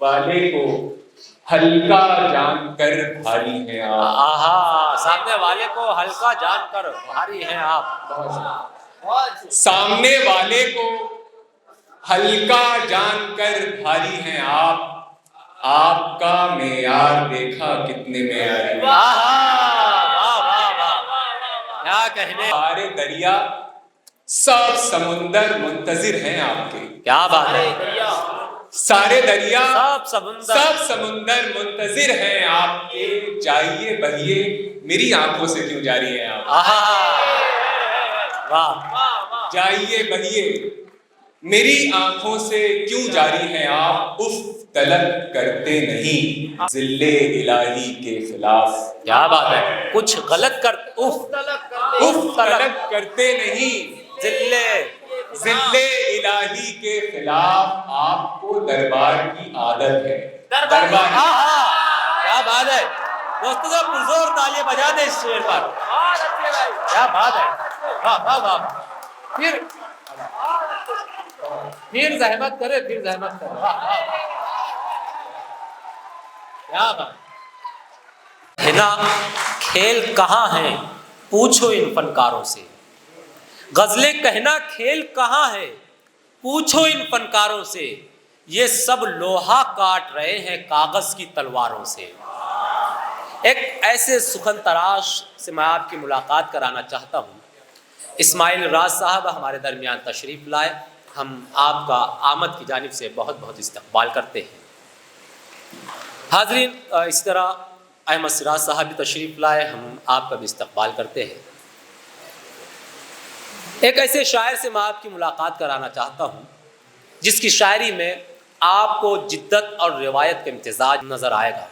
वाले को हल्का जानकर भारी हैं आप। आहा, सामने वाले को हल्का जानकर भारी हैं आप। सामने वाले को हल्का जानकर भारी हैं आप। आपका मेयार देखा कितने मेयारी। आहा, वाह वाह वाह, क्या कहने। सारे दरिया सब समुंदर मुंतजिर हैं आपके। क्या बात है। सारे दरिया सब समुंदर मुंतजिर हैं आपके। जाइए बहिए मेरी आंखों से क्यों जारी हैं आप। आहा, वाह। जाइए बहिए मेरी आंखों से क्यों जारी हैं आप। उफ तलब करते नहीं जिल्ले इलाही के खिलाफ। क्या बात है। कुछ गलत कर उफ तलब करते नहीं जिल्ले इलाही के खिलाफ। आपको दरबार की आदत है। दरबार। क्या बात है दोस्तों, तो पुरजोर तालियां बजा दे इस शेर पर। क्या बात है, वाह वाह वाह। फिर जहमत करे, फिर जहमत करे। वाह वाह, क्या बात है ना। खेल कहाँ है पूछो इन फनकारों से। गजलें कहना खेल कहाँ है पूछो इन फनकारों से। ये सब लोहा काट रहे हैं कागज की तलवारों से। एक ऐसे सुखन तराश से मैं आपकी मुलाकात कराना चाहता हूँ। इस्माइल राज साहब हमारे दरमियान तशरीफ़ लाए। हम आपका आमद की जानिब से बहुत बहुत इस्तकबाल करते हैं। हाज़रीन, इस तरह अहमद सिराज साहब भी तशरीफ़ लाए, हम आपका भी इस्तकबाल करते हैं। एक ऐसे शायर से मैं आपकी मुलाकात कराना चाहता हूँ जिसकी शायरी में आपको जिद्दत और रिवायत का इम्तिजाज नज़र आएगा,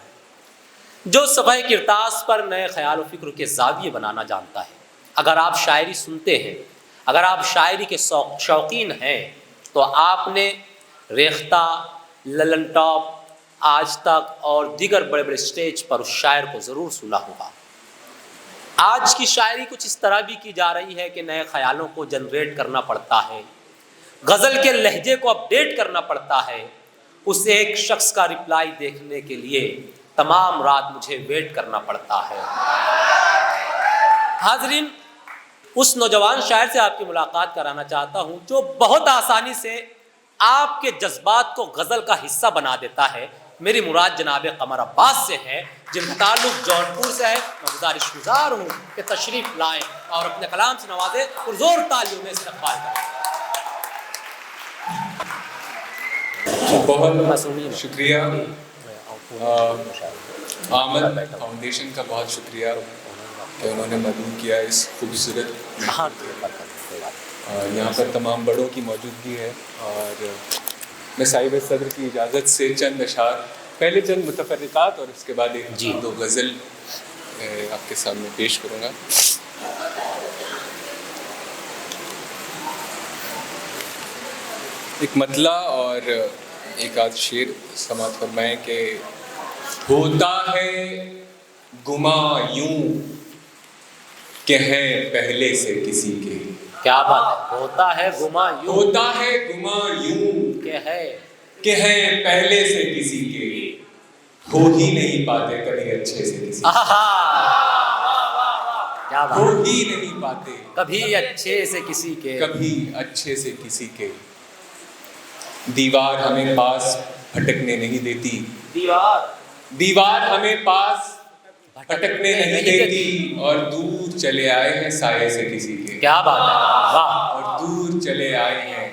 जो सफ़े किरतास पर नए ख्याल व फ़िक्र के ज़ाविये बनाना जानता है। अगर आप शायरी सुनते हैं, अगर आप शायरी के शौकीन हैं, तो आपने रेख्ता, ललन टॉप, आज तक और दीगर बड़े बड़े स्टेज पर उस शायर को ज़रूर सुना होगा। आज की शायरी कुछ इस तरह भी की जा रही है कि नए ख्यालों को जनरेट करना पड़ता है, गज़ल के लहजे को अपडेट करना पड़ता है। उस एक शख्स का रिप्लाई देखने के लिए तमाम रात मुझे वेट करना पड़ता है। हाज़रीन, उस नौजवान शायर से आपकी मुलाकात कराना चाहता हूँ जो बहुत आसानी से आपके जज्बात को गज़ल का हिस्सा बना देता है। मेरी मुराद जनाब कमर अब्बास से है, जिनका ताल्लुक जौनपुर से है। मैं गुजारिशगुजार हूँ कि तशरीफ़ लाएँ और अपने कलाम से नवाजे, पुरज़ोर तालियों में इस्तक़बाल करें। बहुत शुक्रिया आमद फाउंडेशन का, बहुत शुक्रिया कि उन्होंने मदद किया इस खूबसूरत। यहाँ पर तमाम बड़ों की मौजूदगी है और मैं साहिब सदर की इजाज़त से चंद अशार, पहले चंद मुतफ़र्रिक़ात और उसके बाद एक दो गज़ल आपके सामने पेश करूँगा। एक मतला और एक आध शेर समात फरमाएं कि होता है गुमा यूं कि है पहले से किसी के। क्या बात है। होता है गुमा यूं, होता है गुमा यूं कि है पहले से किसी के। हो ही नहीं पाते कभी अच्छे से किसी के। क्या बात। हो ही नहीं पाते कभी अच्छे से किसी के, कभी अच्छे से किसी के। दीवार हमें पास भटकने नहीं देती। दीवार हमें पास भटकने नहीं देती और दूर चले आए हैं साये से किसी के। क्या बात है, वाह। और दूर चले आए हैं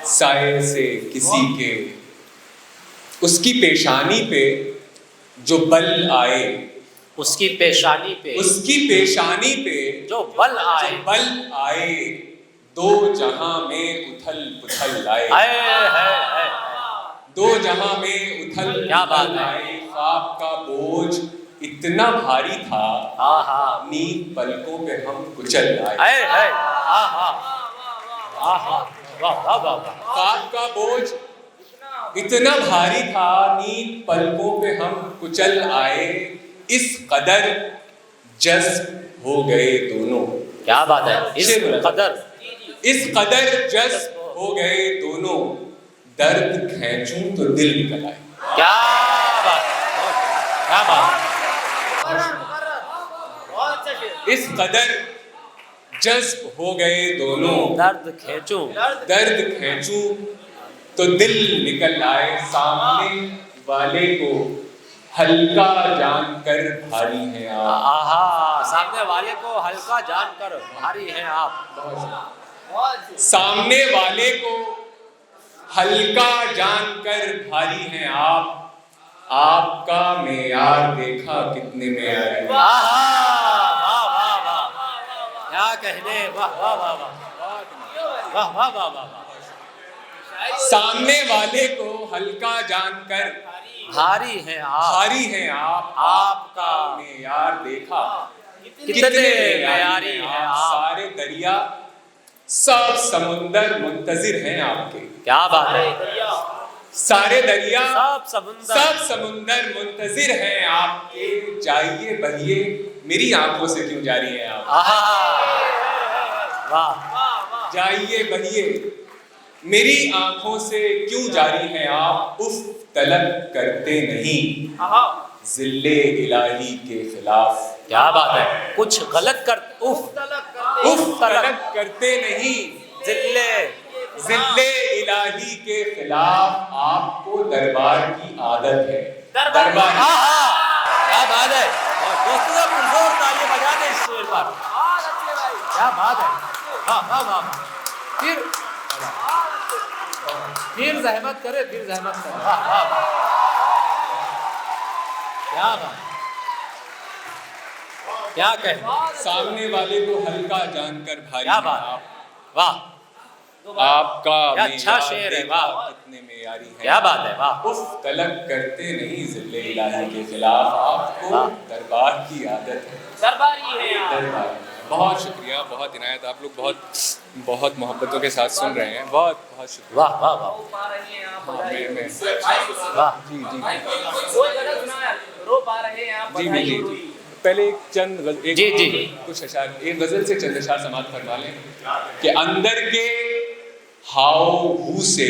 साये से किसी के। उसकी पेशानी पे जो बल आए, उसकी पेशानी पे जो बल आए, दो जहां में उथल पुथल लाए। दो जहां में उथल पुथल लाए। ख्वाब का बोझ इतना भारी था, नींद पलकों पे हम कुचल आए। ख्वाब का बोझ इतना भारी था, नींद पलकों पे हम कुचल आए। इस कदर जज्ब हो गए दोनों। क्या बात है। इस कदर जज्ब हो गए दोनों। दर्द खींचूं तो दिल निकल आए। क्या बात, क्या बात। इस कदर जज्ब हो गए दोनों, दर्द खींचूं तो दिल निकल आए। सामने वाले को हल्का जानकर भारी हैं आप। आहा, सामने वाले को हल्का जानकर भारी हैं आप। सामने वाले को हल्का जानकर भारी हैं आप। आपका मेयार देखा कितने में आए। आहा, वाह वाह वाह, क्या कहने, वाह वाह वाह वाह, वाह वाह वाह वाह। सामने वाले को हल्का जानकर भारी हैं आप, आपका मेयार देखा कितने मेयारी हैं आप। सारे दरिया सब समुंदर मुंतजिर हैं आपके। क्या बात है। सारे दरिया सब समुंदर मुंतजिर हैं आपके। जाइए बहिए मेरी आंखों से क्यों जारी हैं आप। वाह, जाइए बहिए मेरी आंखों से क्यों जारी हैं आप। उफ तलब करते नहीं जिल्ले इलाही के खिलाफ। क्या बात है। कुछ गलत कर उफ तलब करते नहीं जिल्ले इलाही के खिलाफ। आपको दरबार की आदत है। दरबार क्या बात है। दोस्तों पुरजोर तालियां बजा दें इस शेर पर। क्या बात है। वाह वाह वाह। फिर जहमत करे, वाह वाह वाह। क्या बात, क्या कहे। सामने वाले को हल्का जानकर भारी। क्या बात, वाह। आपका अच्छा शेर है, वाह। कितने मेयारी है। क्या बात है, वाह। उफ तलब करते नहीं जिल्ले इलाही के खिलाफ। आपको दरबार की आदत है। दरबारी है दरबार। बहुत शुक्रिया, बहुत इनायत। आप लोग बहुत मोहब्बतों के साथ सुन रहे हैं। बहुत बहुत शुक्रिया। वाह वाह वाह। वाह जी पहले कुछ अशार, एक गजल से चंद अशार समाप्त करवा लें कि अंदर के हाव से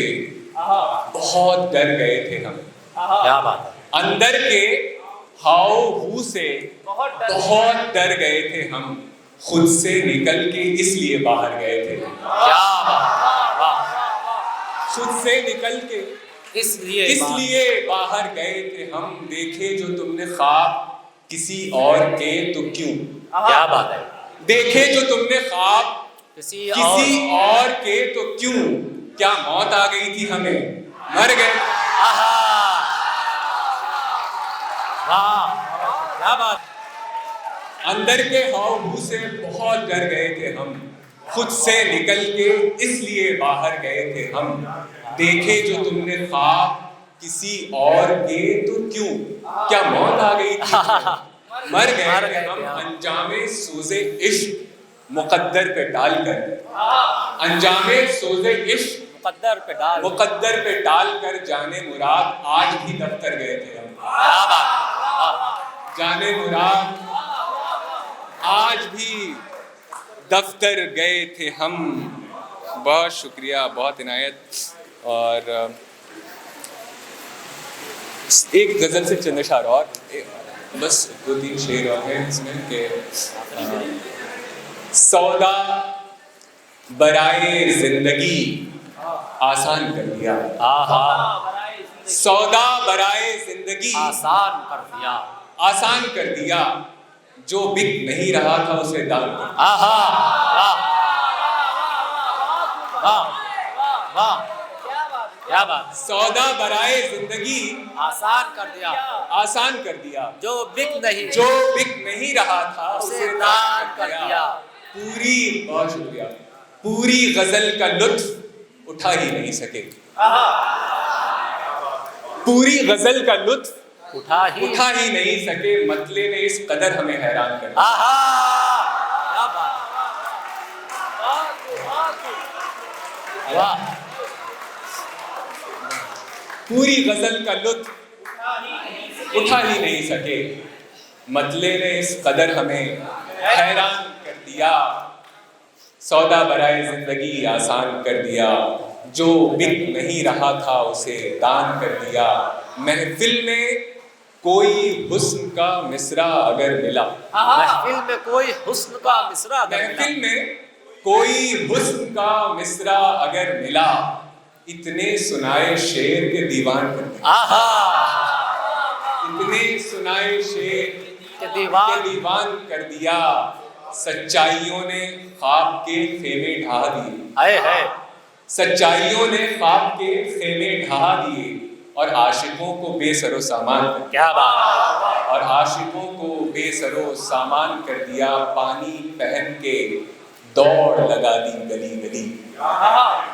बहुत डर गए थे हम। क्या बात है। अंदर के हाव से बहुत डर गए थे हम। खुद से निकल के इसलिए बाहर गए थे। क्या बात, वाह। खुद से निकल के इसलिए बाहर गए थे हम। देखे जो तुमने ख्वाब किसी और के तो क्यों। क्या बात है। देखे जो तुमने ख्वाब किसी और के तो क्यों। क्या मौत आ गई थी हमें, मर गए। वाह, क्या बात। अंदर के हाव से बहुत डर गए थे हम। खुद से निकल के इसलिए बाहर गए थे हम। देखे जो तुमने ख्वाब किसी और के तो क्यों। क्या मौत आ गई थी, मर गए थे हम। अंजामे सोज़े इश्क मुकद्दर पे डालकर। अंजामे सोज़े इश्क मुकद्दर पे डालकर जाने मुराद आज भी दफ्तर गए थे हम। क्या बात। जाने मुराद आज भी दफ्तर गए थे हम। बहुत शुक्रिया, बहुत इनायत। और एक गज़ल से चंद अशार और, बस 2-3 शेर और हैं इसमें कि सौदा बराए जिंदगी आसान कर दिया। सौदा बराए जिंदगी आसान कर दिया। जो बिक नहीं रहा था उसे दान कर। क्या बात। सौदा बराए जिंदगी आसान कर दिया। जो बिक नहीं रहा था उसे दान कर दिया। बहुत शुक्रिया। पूरी गजल का लुत्फ उठा ही नहीं सके। पूरी गजल का लुत्फ उठा ही नहीं सके। मतले ने इस कदर हमें हैरान कर दिया। क्या बात। वाह। पूरी गजल का लुत्फ उठा ही नहीं सके। मतले ने इस कदर हमें हैरान कर दिया। सौदा बराए जिंदगी आसान कर दिया। जो बिक नहीं रहा था उसे दान कर दिया। महफिल में कोई हुस्न का मिसरा अगर मिला, महफिल में कोई हुस्न का मिसरा अगर मिला, महफिल में कोई हुस्न का मिसरा अगर मिला, इतने सुनाए शेर के दीवान कर दिया। इतने सुनाए शेर के के दीवान कर दिया। सच्चाइयों ने ख्वाब के खेमे ढहा दिए। है सच्चाइयों ने ख्वाब के खेमे ढहा दिए और आशिकों को बेसरो सामान कर दिया। क्या बात, और आशिकों को बेसरो सामान कर दिया। पानी पहन के दौड़ लगा दी गली गली।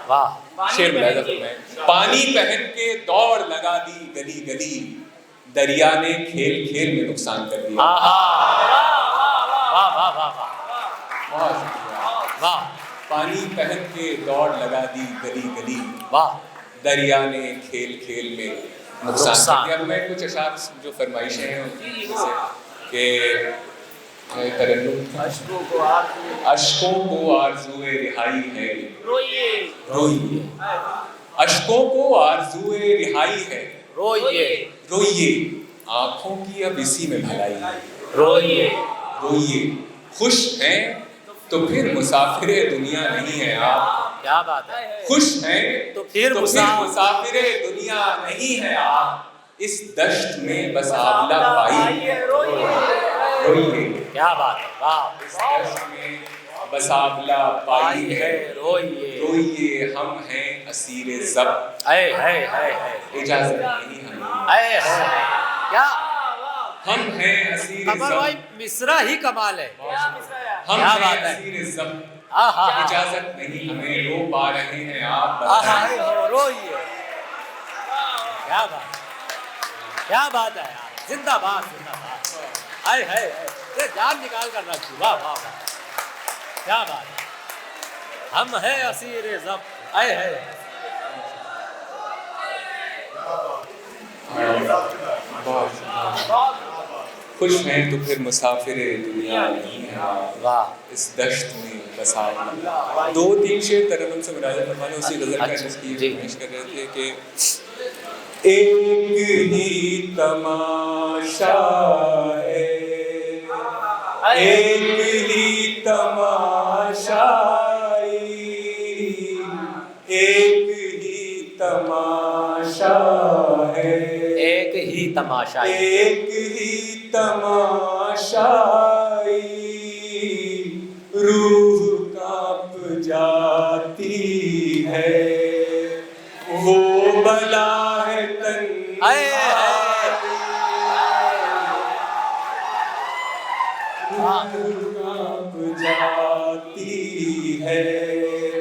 वाह, शेर बुलाया मैं। पानी पहन के दौड़ लगा दी गली गली, दरिया ने खेल खेल में नुकसान कर दिया। वाह वाह वाह वाह बहुत शुक्रिया। वाह पानी पहन के दौड़ लगा दी गली गली, वाह, दरिया ने खेल खेल में नुकसान कर दिया। अब मैं कुछ अशार जो फरमाइशें हैं जैसे कि तरन्नुम, अश्कों को आरज़ुए रिहाई है, रोइए। अश्कों को आरज़ुए रिहाई है, रोइए। आंखों की अब इसी में भलाई है, रोइए। खुश हैं तो फिर मुसाफिरे दुनिया नहीं है आप। क्या बात है, खुश हैं तो फिर मुसाफिरे दुनिया नहीं है आप। इस दश्त में बस आबला पाई, रोइए। क्या बात है, वाह, इस दश्त में बस आबला पाई है, रोइए। हम हैं असीरे ज़ब्त, इजाज़त नहीं हमें। क्या हम हैं असीरे कमर भाई, ज़ब्त, मिसरा ही कमाल है। हम क्या हैं बात है। असीरे ज़ब्त, आहा, इजाज़त नहीं हमें। रो पा रहे हैं आप, आहा, बताएं। रोइए। क्या बात, क्या बात है यार, जिंदाबाद जिंदाबाद। हाय हाय हाय, ये जान निकाल कर रख दी। वाह वाह वाह, क्या बात है। हम है असीर ज़ब्त, आए है। खुश हैं तो फिर मुसाफिर दुनिया नहीं है आप। वाह, इस दश्त में बस आप। 2-3 शेर तरन्नुम से मुराजा फरमाने, उसी गज़ल का जिसकी फरमाइश कर रहे थे कि एक ही तमाशा है, एक ही तमाशाई, एक ही तमाशा है, एक ही तमाशा, एक ही तमाशाई। रूह कांप जाती है, वो बला है तन्हाई। रूह कांप जाती है,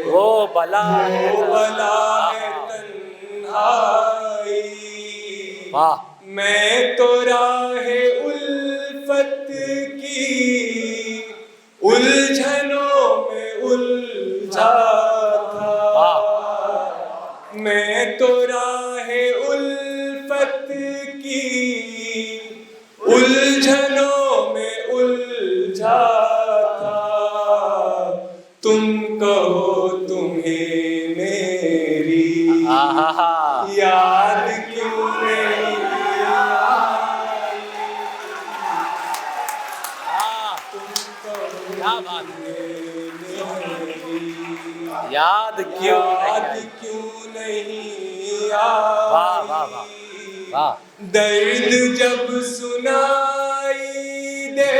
वो बला है, वो बला है तन्हाई। वाह, मैं तो राहे उल्फत की उलझनों में उलझा था। मैं तो राहे उल्फत की उलझनों में उलझा था। तुम कहो तुम्हें मेरी याद क्यों नहीं आई? क्या बात है, याद क्यों नहीं आई? वाह वाह वाह वाह, दर्द जब सुनाई दे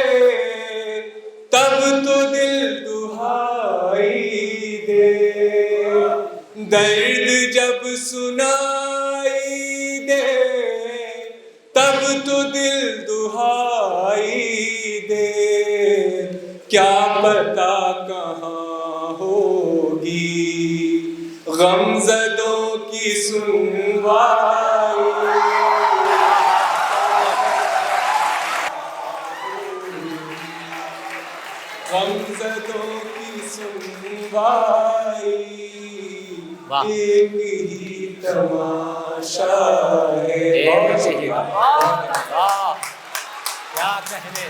तब तो दिल दुहाई दे। दर्द जब सुनाई दे तब तो दिल दुहाई दे। क्या पता कहाँ होगी गमज़दों की सुनवाई। गमज़दों की सुनवाई। एक ही तमाशा है। क्या कहने।